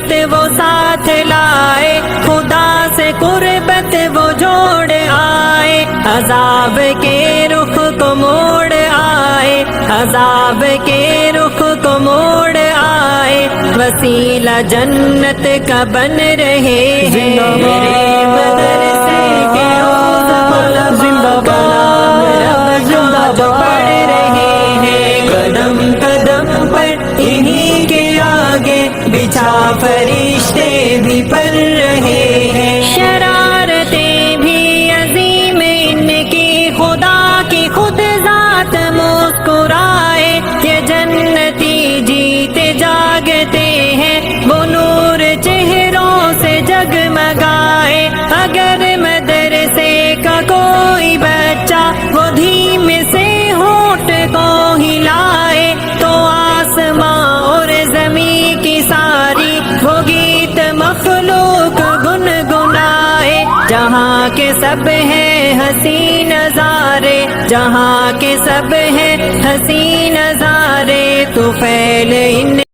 حکمت وہ ساتھ لائے، خدا سے قربت وہ جوڑ آئے، عذاب کے رخ کو موڑ آئے، عذاب کے رخ کو موڑ آئے، وسیلہ جنت کا بن رہے ہیں، میرے مدرسے کے کلام رب جو پڑھ رہے ہیں، قدم قدم پر انہی کے آگے بچھا فرشتے بھی پڑھ رہے ہیں، شرارتیں بھی عظیم ان کی، خدا کی خود ذات مسکرائے، یہ جنتی جیتے جاگتے ہیں، وہ نور چہروں سے جگمگائے، اگر مدرسے کا کوئی بچہ وہ دھیمے سے ہونٹ کو ہلائے، تو آسماں اور زمین کی ساری وہ گیت مخلوق گنگنائے، جہاں کے سب ہیں حسین نظارے، جہاں کے سب ہیں حسین نظارے، تو پھیل ان